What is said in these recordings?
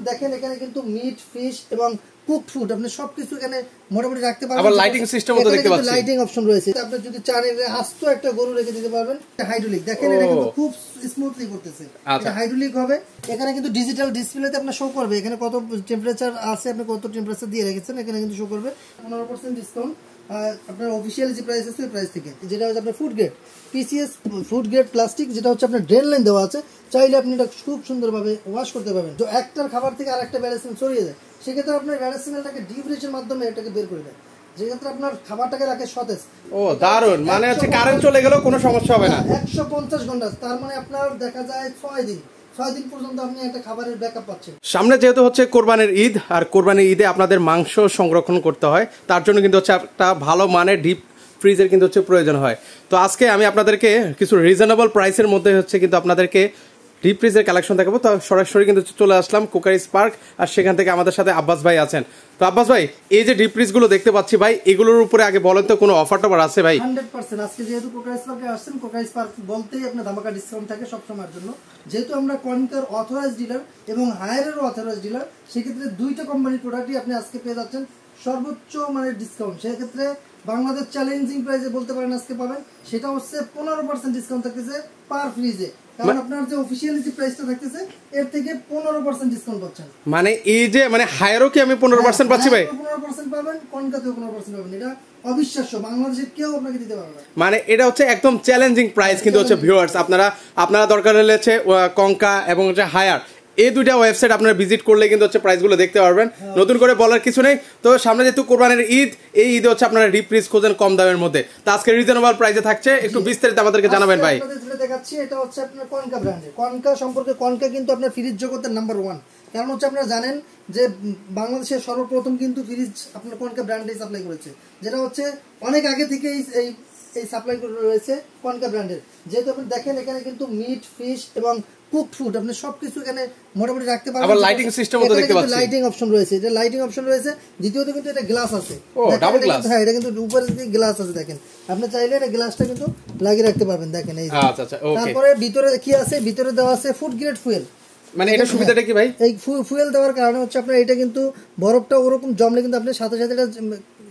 দেখেন এখানে কিন্তু মিট ফিশ এবং কুকড ফুড আপনি সবকিছু এখানে মোটামুটি রাখতে পারবেন। আবার লাইটিং সিস্টেমও তো দেখতে পাচ্ছি, লাইটিং অপশন রয়েছে। আপনি যদি চান এর আস্ত একটা গরু রেখে দিতে পারবেন। হাইড্রোলিক দেখেন এটা কিন্তু খুব স্মুথলি করতেছে, এটা হাইড্রোলিক হবে। এখানে কিন্তু ডিজিটাল ডিসপ্লেতে আপনার শো করবে এখানে কত টেম্পারেচার আছে, আপনি কত টেম্পারেচার দিয়ে রেখেছেন এখানে কিন্তু শো করবে। 15% ডিসকাউন্ট আপনার অফিসিয়াল যে প্রাইস আছে ওই প্রাইস থেকে, যেটা হচ্ছে আপনার food grade PCS food grade plastic, যেটা হচ্ছে আপনার ড্রেন লাইন দেওয়া আছে। চাইলে আপনি এটা খুব সুন্দরভাবে ওয়াশ করতে পারবেন। তো একটার খাবার থেকে আরেকটা ব্যালেন্স ছড়িয়ে যায়, সেক্ষেত্রে আপনার ব্যালেন্সটাকে ডিপ ফ্রিজের মাধ্যমে এটাকে বের করে দেয়, যেক্ষেত্রে আপনার খাবারটাকে রাখে সতেজ। ও দারুন, মানে হচ্ছে কারেন্ট চলে গেলেও কোনো সমস্যা হবে না। 150 ঘন্টা, তার মানে আপনার দেখা যায় 6 দিন পর্যন্ত আপনি একটা খাবারের ব্যাকআপ পাচ্ছেন। সামনে যেহেতু হচ্ছে কোরবানির ঈদ, আর কোরবানির ঈদে আপনাদের মাংস সংরক্ষণ করতে হয়, তার জন্য কিন্তু হচ্ছে একটা ভালো মানের ডিপ ফ্রিজের কিন্তু হচ্ছে প্রয়োজন হয়। তো আজকে আমি আপনাদেরকে কিছু রিজনেবল প্রাইসের মধ্যে হচ্ছে কিন্তু আপনাদেরকে ডিপ ফ্রিজের কালেকশন দেখাবো। তো সরাসরি কিন্তু চলে আসলাম কুকারি স্পার্ক, আর সেখান থেকে আমাদের সাথে আব্বাস ভাই আছেন। তো আব্বাস ভাই, এই যে ডিপ ফ্রিজগুলো দেখতে পাচ্ছি ভাই, এগুলোর উপরে আগে বলেন তো কোনো অফার টফার আছে ভাই? 100% আজকে যেহেতু কুকারি স্পার্কে আসছেন, কুকারি স্পার্ক বলতেই আপনার ধামাকা ডিসকাউন্ট থাকে সবসময়ের জন্য। যেহেতু আমরা কনকার অথরাইজড ডিলার এবং হায়ারেরও অথরাইজড ডিলার, সেক্ষেত্রে দুইটা কোম্পানির প্রোডাক্টই আপনি আজকে পেয়ে যাচ্ছেন সর্বোচ্চ মানের ডিসকাউন্ট। সেক্ষেত্রে বাংলাদেশ চ্যালেঞ্জিং প্রাইসে বলতে পারেন আজকে পাবেন, সেটা হচ্ছে 15% ডিসকাউন্ট থাকতেছে পার ফ্রিজে। কারণ আপনার যে অফিশিয়াল যে প্রাইসটা থাকতেছে এর থেকে 15% ডিসকাউন্ট পাচ্ছেন। মানে এই যে মানে হায়ারও কি আমি 15% পাচ্ছি ভাই? 15% পাবেন, কনকাতেও 15% পাবেন। এটা অবিশ্বাস্য, বাংলাদেশে কেউ আপনাকে দিতে পারবে না। মানে এটা হচ্ছে একদম চ্যালেঞ্জিং প্রাইস কিন্তু হচ্ছে ভিউয়ার্স। আপনারা দরকার হলে হচ্ছে কনকা এবং হচ্ছে হায়ার, এই দুইটা ওয়েবসাইট আপনারা ভিজিট করলে কিন্তু হচ্ছে প্রাইসগুলো দেখতে পারবেন। নতুন করে বলার কিছু নেই। তো সামনে যেহেতু কোরবানির ঈদ, এই ঈদে হচ্ছে আপনারা ডিপ ফ্রিজ খোঁজেন কম দামের মধ্যে, তো আজকে রিজনেবল প্রাইসে থাকছে, একটু বিস্তারিত আমাদেরকে জানাবেন ভাই। দেখাচ্ছি, এটা হচ্ছে আপনার কনকা ব্র্যান্ডের। কনকা সম্পর্কে, কনকা কিন্তু আপনার ফ্রিজ জগতের নাম্বার 1। কারণ হচ্ছে আপনারা জানেন যে বাংলাদেশের সর্বপ্রথম কিন্তু ফ্রিজ আপনার কনকা ব্র্যান্ডে সাপ্লাই করেছে, যেটা হচ্ছে অনেক আগে থেকে এই সাপ্লাই রয়েছে কনকা ব্র্যান্ডের। যেহেতু আপনি দেখেন এখানে কিন্তু মিট ফিশ এবং কুকড ফুড আপনি সবকিছু এখানে মোটামুটি রাখতে পারবেন। আবার লাইটিং সিস্টেমও তো দেখতে পাচ্ছি, লাইটিং অপশন রয়েছে, এটা লাইটিং অপশন রয়েছে। দ্বিতীয়ত কিন্তু এটা গ্লাস আছে, ও ডাবল গ্লাস। হ্যাঁ, এটা কিন্তু উপরে দিকে গ্লাস আছে, দেখেন আপনি চাইলে এটা গ্লাসটা কিন্তু লাগিয়ে রাখতে পারবেন। দেখেন এই আচ্ছা আচ্ছা, ওকে। তারপরে ভিতরে কি আছে, ভিতরে দেওয়া আছে ফুড গ্রেড ফুয়েল। মানে এটা সুবিধাটা কি ভাই? এই ফুয়েল দেওয়ার কারণে হচ্ছে আপনার এটা কিন্তু বরফটা ওরকম জমলে কিন্তু আপনি সাথে সাথে এটা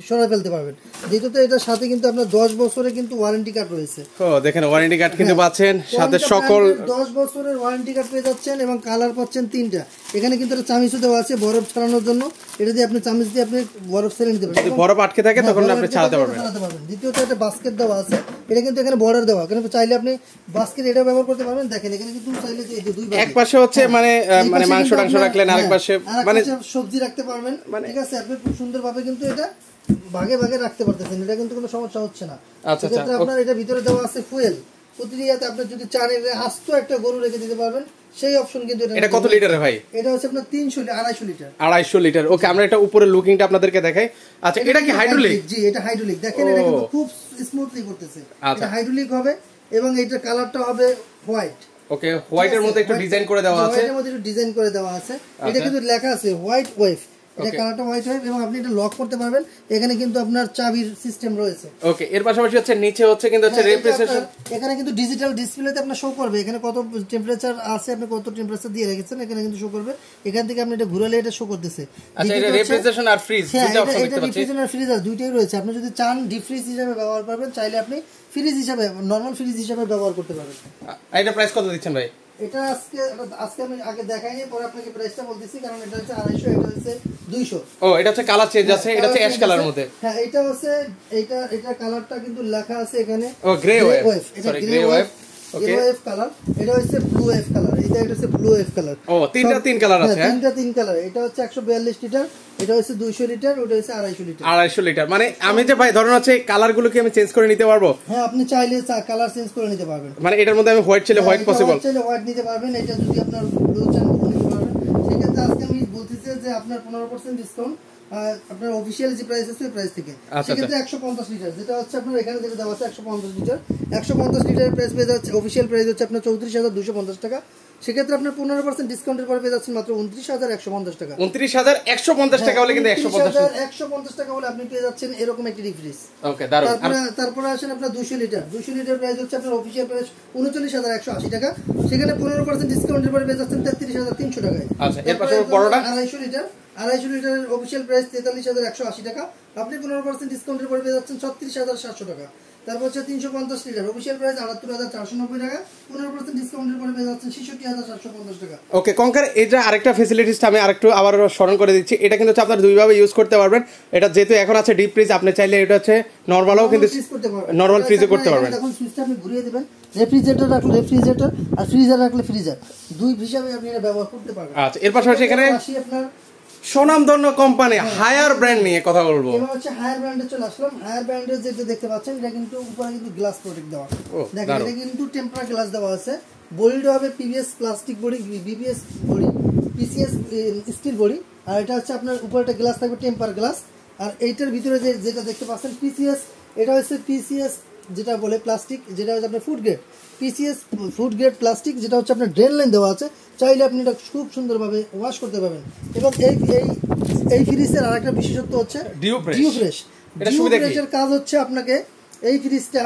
সরাই ফেলতে পারবেন। যেহেতু এটার সাথে কিন্তু আপনার 10 বছরের কিন্তু ওয়ারেন্টি কার্ড রয়েছে। ও দেখেন ওয়ারেন্টি কার্ড কিন্তু পাচ্ছেন, সাথে সকল 10 বছরের ওয়ারেন্টি কার্ড পেয়ে যাচ্ছেন এবং কালার পাচ্ছেন 3টা। এখানে কিন্তু একটা চামিচও দেওয়া আছে বরফ ছাড়ানোর জন্য, এটা দিয়ে আপনি চামিচ দিয়ে আপনি বরফ ছেড়ে নিতে পারবেন। যদি বরফ আটকে থাকে তখন আপনি ছাড়াতে পারবেন। দ্বিতীয়ত একটা বাস্কেট দেওয়া আছে, এটা কিন্তু এখানে বর্ডার দেওয়া, কিন্তু চাইলে আপনি বাস্কেট এটা ব্যবহার করতে পারবেন। দেখেন এখানে কিন্তু চাইলে যে দুই পাশে, এক পাশে হচ্ছে মানে মাংস টাংস রাখলেন, আরেক পাশে মানে সবজি রাখতে পারবেন। ঠিক আছে, আপনি খুব সুন্দরভাবে কিন্তু এটা ভাগে ভাগে রাখতে পারতেছেন, এটা কিন্তু কোনো সমস্যা হচ্ছে না। আচ্ছা আচ্ছা, আপনার এটা ভিতরে দেওয়া আছে ফুয়েল। প্রতিনিয়ত আপনি যদি চান আস্ত একটা গরু রেখে দিতে পারবেন, সেই অপশন কিন্তু এটা কত লিটারের ভাই? এটা হচ্ছে আপনার 250 লিটার। 250 লিটার। ওকে, আমরা এটা উপরে লুকিংটা আপনাদেরকে দেখাই। আচ্ছা, এটা কি হাইড্রোলিক? জি, এটা হাইড্রোলিক। দেখেন এটা কিন্তু খুব স্মুথলি করতেছে, এটা হাইড্রোলিক হবে এবং এটা কালারটা হবে হোয়াইট। ওকে, হোয়াইটের মধ্যে একটু ডিজাইন করে দেওয়া আছে, হোয়াইটের মধ্যে একটু ডিজাইন করে দেওয়া আছে। এটা কিন্তু লেখা আছে হোয়াইট ওয়েভ, এটা কালারটা হোয়াইট ওয়েভ এবং আপনি এটা লক করতে পারবেন। এখানে কিন্তু আপনার চাবির সিস্টেম রয়েছে। ওকে, এর পাশাপাশি হচ্ছে নিচে হচ্ছে কিন্তু হচ্ছে রেফ্রিজারেশন, এখানে কিন্তু ডিজিটাল ডিসপ্লেতে আপনার শো করবে এখানে কত টেম্পারেচার আছে, আপনি কত টেম্পারেচার দিয়ে রেখেছেন এখানে কিন্তু শো করবে। এখান থেকে আপনি এটা ঘুরালে এটা শো করতেছে। আচ্ছা, এটা রেফ্রিজারেশন আর ফ্রিজ দুটো অপশন দেখতে পাচ্ছি। রেফ্রিজারেশন আর ফ্রিজ দুইটাই রয়েছে। আপনি যদি চান ডিপ ফ্রিজ হিসেবে ব্যবহার করবেন, চাইলে আপনি ফ্রিজ হিসেবে নরমাল ফ্রিজ হিসেবে ব্যবহার করতে পারবেন। এটা প্রাইস কত দিচ্ছেন ভাই? এটা আজকে আমি আগে দেখাইনি, পরে আপনাকে প্রাইসটা বলতেছি, কারণ এটা হচ্ছে 250, এটা হচ্ছে 200। ও, এটা হচ্ছে কালার চেঞ্জ আছে, এটা হচ্ছে অ্যাশ কালারের মধ্যে। হ্যাঁ, এটা হচ্ছে এটা কালারটা কিন্তু লেখা আছে এখানে, ও গ্রে ওয়েভ, এটা গ্রে ওয়েভ। ওকে, ওয়েভ কালার। এটা হচ্ছে ব্লু ওয়েভ কালার, এটা হচ্ছে ব্লু ওয়েভ কালার। ও, তিন কালার আছে। তিন কালার। এটা হচ্ছে 142 লিটার, এটা হচ্ছে 200 লিটার, ওটা হচ্ছে 250 লিটার। 250 লিটার। মানে আমি যে ভাই ধরুন হচ্ছে কালার গুলো কি আমি চেঞ্জ করে নিতে পারবো? হ্যাঁ, আপনি চাইলে কালার চেঞ্জ করে নিতে পারবেন। মানে এটার মধ্যে আমি হোয়াইট চাইলে হোয়াইট পসিবল, চাইলে হোয়াইট নিতে পারবেন। এটা যদি আপনার ব্লু চান নিতে পারবেন। সেক্ষেত্রে আজকে আমি বলতেছি যে আপনার 15% ডিসকাউন্ট আপনার অফিশিয়াল যে প্রাইস আছে ওই প্রাইস থেকে। সেক্ষেত্রে 150 লিটার, যেটা হচ্ছে আপনার এখানে যেটা দেওয়া আছে 150 লিটার, 150 লিটারের প্রাইস পেয়ে যাচ্ছে। অফিশিয়াল প্রাইস হচ্ছে আপনার 34,250 টাকা। সেক্ষেত্রে আপনার 15% ডিসকাউন্টের পরে পেয়ে যাচ্ছেন মাত্র 29,150 টাকা। 29,150 টাকা হলে কিন্তু 150 টাকা হলে আপনি পেয়ে যাচ্ছেন এরকম একটি ডিপ ফ্রিজ। ওকে, দারুন। তারপরে আসেন আপনার 200 লিটার প্রাইস হচ্ছে আপনার অফিশিয়াল প্রাইস 39,180 টাকা, সেখানে 15% ডিসকাউন্টের পরে পেয়ে যাচ্ছেন 33,300 টাকায়। আচ্ছা, এর পাশে বড়টা 250 লিটারের অফিশিয়াল প্রাইস 43,180 টাকা, আপনি 15% ডিসকাউন্টের পরে পেয়ে যাচ্ছেন 36,700 টাকা। তারপর হচ্ছে 350 লিটার অফিশিয়াল প্রাইস 78,490 টাকা, 15% ডিসকাউন্টের পরে পেয়ে যাচ্ছেন 66,750 টাকা। ওকে কঙ্কার, এটা আরেকটা ফ্যাসিলিটিসটা আমি আরেকটু আবার স্মরণ করে দিচ্ছি। এটা কিন্তু হচ্ছে আপনারা দুইভাবে ইউজ করতে পারবেন। এটা যেহেতু এখন আছে ডিপ ফ্রিজ, আপনি চাইলে এটা হচ্ছে নরমালও কিন্তু নরমাল ফ্রিজে করতে পারবেন। এখন সুইচটা আপনি ঘুরিয়ে দিবেন, রেফ্রিজারেটর রাখলে রেফ্রিজারেটর আর ফ্রিজার রাখলে ফ্রিজার, দুই হিসাবে আপনি এটা ব্যবহার করতে পারবেন। আচ্ছা, এর পাশাপাশি এখানে আপনার সুনামধন্য কোম্পানি হায়ার ব্র্যান্ড নিয়ে কথা বলবো। এবার হচ্ছে হায়ার ব্র্যান্ডে চলে আসলাম। হায়ার ব্র্যান্ডের যেটা দেখতে পাচ্ছেন, এটা কিন্তু উপরে কিন্তু গ্লাস প্রোটেক্ট দেওয়া, দেখেন এটা কিন্তু টেম্পার গ্লাস দেওয়া আছে। বডিটা হবে PVC plastic body, BBS body, PCS steel body, আর এটা হচ্ছে আপনার উপরে একটা গ্লাস থাকবে টেম্পার গ্লাস। আর এইটার ভিতরে যেটা দেখতে পাচ্ছেন পিসিএস, এটা হচ্ছে পিসিএস যেটা বলে প্লাস্টিক, যেটা হচ্ছে আপনার food grade PCS food grade plastic, যেটা হচ্ছে আপনার ড্রেন লাইন দেওয়া আছে, চাইলে আপনি এটা খুব সুন্দরভাবে ওয়াশ করতে পারবেন। এবং এই ফ্রিজের আরেকটা বিশেষত্ব হচ্ছে ডিও ফ্রেশ। ডিও ফ্রেশের কাজ হচ্ছে আপনাকে এই ফ্রিজটা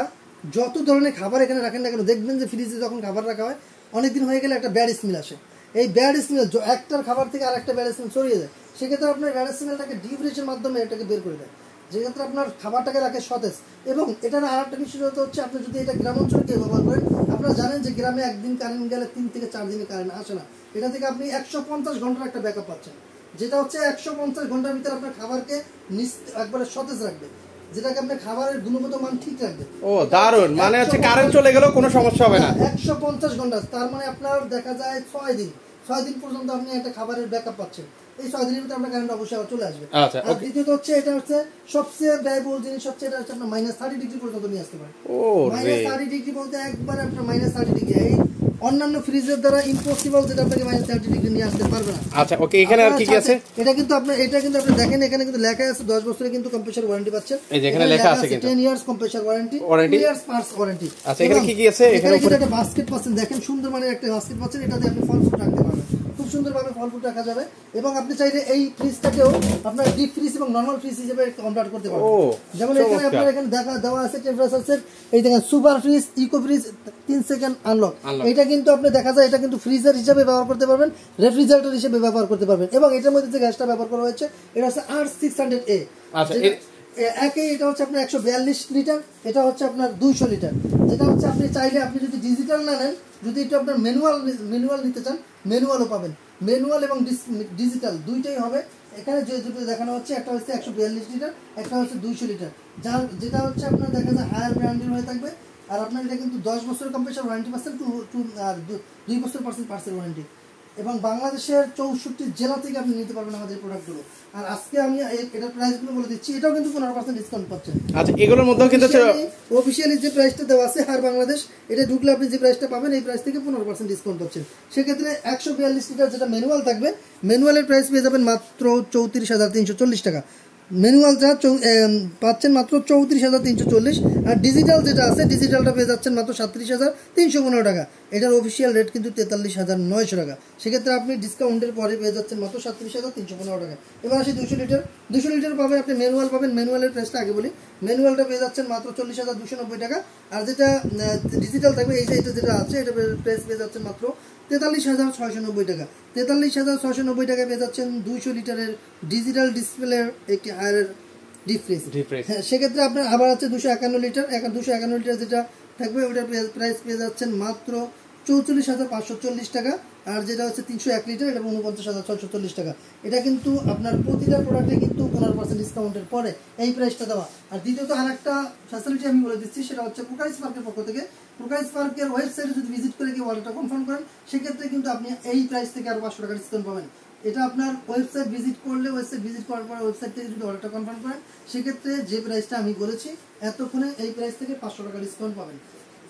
যত ধরনের খাবার এখানে রাখেন না কেন, দেখবেন যে ফ্রিজে যখন খাবার রাখা হয় অনেকদিন হয়ে গেলে একটা ব্যাড স্মেল আসে। এই ব্যাড স্মেল একটার খাবার থেকে আরেকটা ব্যাড স্মেল ছড়িয়ে যায়, সেক্ষেত্রে আপনার ব্যাড স্মেলটাকে ডিও ফ্রেশের মাধ্যমে এটাকে বের করে দেয়, যেক্ষেত্রে আপনার খাবারটাকে রাখে সতেজ। এবং এটার আর একটা বিশেষত্ব হচ্ছে, আপনি যদি এটা গ্রাম অঞ্চলে কেউ ব্যবহার করেন, আপনারা জানেন যে গ্রামে একদিন কারেন্ট গেলে 3 থেকে 4 দিনে কারেন্ট আসে না, এটা থেকে আপনি 150 ঘন্টার একটা ব্যাকআপ পাচ্ছেন, যেটা হচ্ছে 150 ঘন্টার ভিতরে আপনার খাবারকে একবারে সতেজ রাখবে, যেটাকে আপনার খাবারের গুণগত মান ঠিক রাখবে। ও দারুন, মানে হচ্ছে কারেন্ট চলে গেলেও কোনো সমস্যা হবে না। 150 ঘন্টা, তার মানে আপনার দেখা যায় 6 দিন পর্যন্ত আপনি একটা খাবারের ব্যাকআপ পাচ্ছেন। এই 6 দিনের ভিতরে আপনার কারেন্ট অবশ্যই আবার চলে আসবে। আচ্ছা, আর দ্বিতীয়ত হচ্ছে, এটা হচ্ছে সবচেয়ে ব্যয়বহুল জিনিস হচ্ছে, এটা হচ্ছে আপনার -30 ডিগ্রি পর্যন্ত নিয়ে আসতে পারে। -30 ডিগ্রি বলতে একবার আপনার -30 ডিগ্রি, এই অন্যান্য ফ্রিজের দ্বারা ইম্পসিবল, যেটা আপনাকে -30 ডিগ্রি নিয়ে আসতে পারবে না। আচ্ছা ওকে, এখানে আর কি কি আছে? এটা কিন্তু আপনি দেখেন, এখানে কিন্তু লেখা আছে 10 বছরের কিন্তু কম্প্রেসার ওয়ারেন্টি পাচ্ছেন। এই যে এখানে লেখা আছে কিন্তু 10 years compressor warranty, 2 years parts warranty. আচ্ছা, এখানে কি কি আছে? এখানে উপরে একটা বাস্কেট পাচ্ছেন, দেখেন সুন্দর মানের একটা বাস্কেট পাচ্ছেন, এটাতে আপনি ফল ফ্রুট রাখতে পারবেন, খুব সুন্দরভাবে ফল ফ্রুট রাখা যাবে। এবং আপনি চাইলে এই ফ্রিজটাকেও আপনার ডিপ ফ্রিজ এবং নরমাল ফ্রিজ হিসেবে কনভার্ট করতে পারবেন। যেমন এখানে আপনার এখানে দেওয়া আছে টেম্পারেচার সেট, এই দেখেন super freeze, eco freeze, 3 second unlock. এটা কিন্তু আপনি দেখা যায় এটা কিন্তু ফ্রিজার হিসেবে ব্যবহার করতে পারবেন, রেফ্রিজারেটর হিসেবে ব্যবহার করতে পারবেন। এবং এটার মধ্যে যে গ্যাসটা ব্যবহার করা হয়েছে, এটা হচ্ছে R600A। আচ্ছা, এটা হচ্ছে আপনার 142 লিটার, এটা হচ্ছে আপনার 200 লিটার। যেটা হচ্ছে আপনি চাইলে, আপনি যদি ডিজিটাল না নেন, যদি এটা আপনার ম্যানুয়াল নিতে চান, ম্যানুয়ালও পাবেন। ম্যানুয়াল এবং ডিজিটাল দুইটাই হবে। এখানে যে দুটো দেখানো হচ্ছে, একটা হচ্ছে 142 লিটার, একটা হচ্ছে 200 লিটার, যেটা হচ্ছে আপনার দেখা যায় হায়ার ব্র্যান্ডের হয়ে থাকবে। আর আপনার এটা কিন্তু 10 বছরের কম্প্রেসার ওয়ারেন্টি পাচ্ছেন, 2 বছর পার্সেল ওয়ারেন্টি। এবং বাংলাদেশের 64 জেলা থেকে আপনি নিতে পারবেন আমাদের প্রোডাক্টগুলো। আর আজকে আমি এটার প্রাইসগুলো বলে দিচ্ছি, এটাও কিন্তু 15% ডিসকাউন্ট পাচ্ছেন। আচ্ছা, এগুলোর মধ্যেও কিন্তু অফিশিয়ালি যে প্রাইসটা দেওয়া আছে হার বাংলাদেশ, এটা ঢুকলে আপনি যে প্রাইসটা পাবেন, এই প্রাইস থেকে 15% ডিসকাউন্ট পাচ্ছেন। সেক্ষেত্রে 142 লিটার যেটা ম্যানুয়াল থাকবে, ম্যানুয়ালের প্রাইস পেয়ে যাবেন মাত্র 34,340 টাকা। ম্যানুয়ালটা পাচ্ছেন মাত্র 34,340। আর ডিজিটাল যেটা আছে, ডিজিটালটা পেয়ে যাচ্ছেন মাত্র 37,315 টাকা। এটার অফিসিয়াল রেট কিন্তু 43,900 টাকা। সেক্ষেত্রে আপনি ডিসকাউন্টের পরে পেয়ে যাচ্ছেন মাত্র 37,315 টাকা। এবার আসি 200 লিটার পাবেন আপনি, ম্যানুয়াল পাবেন। ম্যানুয়ালের প্রাইসটা আগে বলি, ম্যানুয়ালটা পেয়ে যাচ্ছেন মাত্র 40,290 টাকা। আর যেটা ডিজিটাল থাকবে, এটা যেটা আছে, এটা প্রাইস পেয়ে যাচ্ছেন মাত্র 43,690 টাকা। 43,690 টাকায় পেয়ে যাচ্ছেন 200 লিটারের ডিজিটাল ডিসপ্লের একটি হায়ার ডিপ ফ্রিজ। হ্যাঁ, সেক্ষেত্রে আপনার আবার আছে 251 লিটার। 251 লিটার যেটা থাকবে, ওটার প্রাইস পেয়ে যাচ্ছেন মাত্র 44,540 টাকা। আর যেটা হচ্ছে 301 লিটার, এটা 49,640 টাকা। এটা কিন্তু আপনার প্রতিটা প্রোডাক্টে কিন্তু 15% ডিসকাউন্টের পরে এই প্রাইসটা দেওয়া। আর দ্বিতীয়ত আর একটা ফ্যাসিলিটি আমি বলে দিচ্ছি, সেটা হচ্ছে প্রোকাইস পার্কের পক্ষ থেকে। প্রোকাইস পার্কের ওয়েবসাইটে যদি ভিজিট করে গিয়ে অর্ডারটা কনফার্ম করেন, সেক্ষেত্রে কিন্তু আপনি এই প্রাইস থেকে আরো 500 টাকা ডিসকাউন্ট পাবেন। এটা আপনার ওয়েবসাইট ভিজিট করলে, ওয়েবসাইট ভিজিট করার পর ওয়েবসাইট থেকে যদি অর্ডারটা কনফার্ম করেন, সেক্ষেত্রে যে প্রাইসটা আমি বলেছি এতক্ষণে, এই প্রাইস থেকে 500 টাকা ডিসকাউন্ট পাবেন।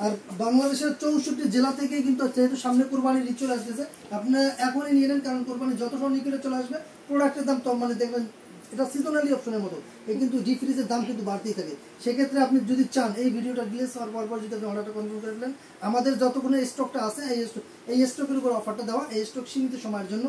আর বাংলাদেশের 64 জেলা থেকেই কিন্তু, যেহেতু সামনে কোরবানির ঈদ চলে আসতেছে, আপনারা এখনই নিয়ে নেন, কারণ কোরবানি যত সময় নিকটে চলে আসবে, প্রোডাক্টের দাম তো মানে দেখবেন এটা সিজনালি অপশনের মতো, এই কিন্তু ডিপ ফ্রিজের দাম কিন্তু বাড়তেই থাকে। সেক্ষেত্রে আপনি যদি চান, এই ভিডিওটা ডিলেস হওয়ার পর যদি আপনি অর্ডারটা কনফার্ম করে ফেলেন, আমাদের যতক্ষণে স্টকটা আছে, এই স্টকের উপর অফারটা দেওয়া, এই স্টক সীমিত সময়ের জন্য।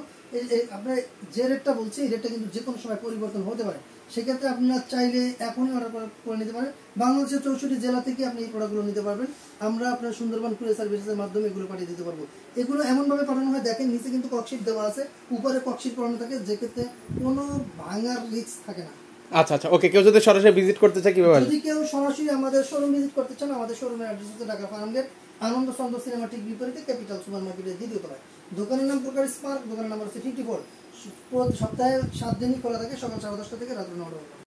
আপনার যে রেটটা বলছি এই রেটটা কিন্তু যে কোনো সময় পরিবর্তন হতে পারে, সেক্ষেত্রে আপনার চাইলে এখনই অর্ডার করে নিতে পারেন। বাংলাদেশের 64 জেলা থেকে আপনি এই প্রোডাক্টগুলো নিতে পারবেন। আমরা আপনার সুন্দরবন কুরিয়ার সার্ভিসের মাধ্যমে এগুলো পাঠিয়ে দিতে পারবো। এগুলো এমনভাবে পাঠানো হয়, দেখেন নিচে কিন্তু ককশিট দেওয়া আছে, উপরে ককশিট পড়ানো থাকে, যেক্ষেত্রে কোনো ভাঙার রিস্ক থাকে না। আচ্ছা আচ্ছা, ওকে। কেউ যদি সরাসরি ভিজিট করতে চায় কিভাবে? যদি কেউ সরাসরি আমাদের শোরুম ভিজিট করতে চান, আমাদের শোরুমের অ্যাড্রেস হচ্ছে ঢাকা ফার্মগেট, আনন্দ চন্দ্র সিনেমা ঠিক বিপরীতে ক্যাপিটাল সুপার মার্কেটের দ্বিতীয় তলায়। দোকানের নাম প্রকার স্পার্ক, দোকানের নাম্বার হচ্ছে 54। সপ্তাহে 7 দিনই খোলা থাকে, সকাল 10:30 থেকে রাত 9টা।